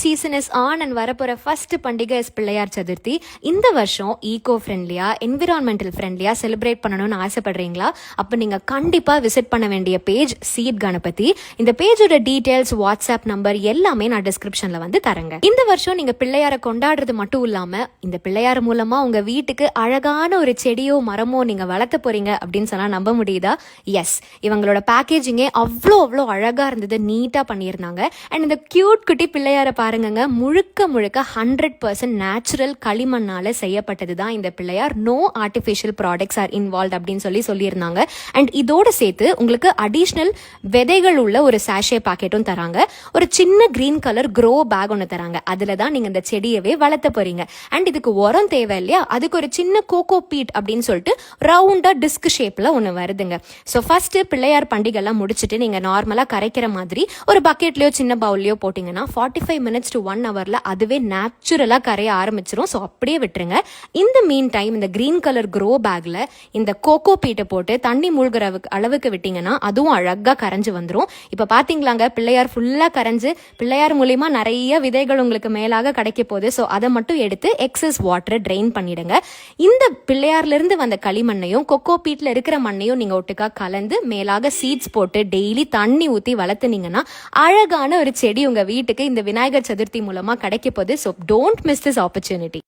Season is on and வரப்போற first பண்டிகை is Pillaiyar Chaturthi. இந்த வருஷம் ஈகோ ஃப்ரெண்ட்லியா என்விரான்மெண்டல் ஃப்ரெண்ட்லியா செலிப்ரேட் பண்ணணும்னு ஆசைப்படுறீங்களா? அப்ப நீங்க கண்டிப்பா விசிட் பண்ண வேண்டிய பேஜ் சீட் கணபதி. இந்த பேஜோட டீடைல்ஸ், வாட்ஸ்அப் நம்பர் எல்லாமே நான் டிஸ்கிரிப்ஷன்ல வந்து தரேங்க. இந்த வருஷம் நீங்க பிள்ளையாரை கொண்டாடுறது மட்டும் இல்லாம இந்த பிள்ளையார் மூலமா உங்க வீட்டுக்கு அழகான ஒரு செடியோ மரமோ நீங்க வளர்த்த போறீங்க அப்படின்னு சொன்னா நம்ப முடியுதா? எஸ், இவங்களோட பேக்கேஜிங்கே அவ்வளோ அழகா இருந்தது, நீட்டா பண்ணியிருந்தாங்க. அண்ட் இந்த கியூட் குட்டி பிள்ளையார பாருங்க, முழுக்க 100% நேச்சுரல் களிமண்ணால செய்யப்பட்டது தான் இந்த Pillaiyar. No artificial products are involve அப்படின்னு சொல்லியிருந்தாங்க. அண்ட் இதோட சேர்த்து உங்களுக்கு அடிஷ்னல் விதைகள் உள்ள ஒரு சாஷே பாக்கெட்டும் தராங்க. ஒரு சின்ன கிரீன் கலர் க்ரோ பேக் ஒன்று தராங்க. அதுல தான் நீங்க இந்த செடியவே வளர்த்த போறீங்க. அண்ட் இதுக்கு உரம் தேவை இல்லையா, அதுக்கு ஒரு சின்ன கோகோ பீட் அப்படின்னு சொல்லிட்டு ரவுண்டா டிஸ்க் ஷேப்ல ஒன்று வருதுங்க. ஸோ ஃபர்ஸ்ட் பிள்ளையார் பண்டிகைலாம் முடிச்சுட்டு நீங்க நார்மலா கரைக்கிற மாதிரி ஒரு பக்கெட்லயோ சின்ன பவுல்லையோ போட்டீங்கன்னா 45 minutes to 1 hour அதுவே நேச்சுரலா கரைய ஆரம்பிச்சிரும். ஸோ அப்படியே விட்டுருங்க. இந்த மீன் டைம் இந்த கிரீன் கலர் க்ரோ பேக்ல இந்த கோகோ பீட்டை போட்டு தண்ணி மூழ்கிற அளவுக்கு விட்டீங்கன்னா அதுவும் அழகா கரைஞ்சு வந்துடும். இப்ப பாத்தீங்களாங்க, பிள்ளையார் ஃபுல்லா கரைஞ்சு பிள்ளையார் மூலியமா நிறைய விதைகள் உங்களுக்கு மேலாக கிடைக்க போகுது. ஸோ அதை மட்டும் எடுத்து எக்ஸஸ் வாட்டரை ட்ரெயின் பண்ணிடுங்க. இந்த பிள்ளையார்ல இருந்து வந்த களிமண்ணையும் கொக்கோ பீட்ல இருக்கிற மண்ணையும் நீங்க ஒட்டுக்கா கலந்து மேலாக சீட்ஸ் போட்டு டெய்லி தண்ணி ஊத்தி வளர்த்துனீங்கன்னா அழகான ஒரு செடி உங்க வீட்டுக்கு இந்த விநாயகர் சதுர்த்தி மூலமா கிடைக்க போகுது. So don't miss this opportunity.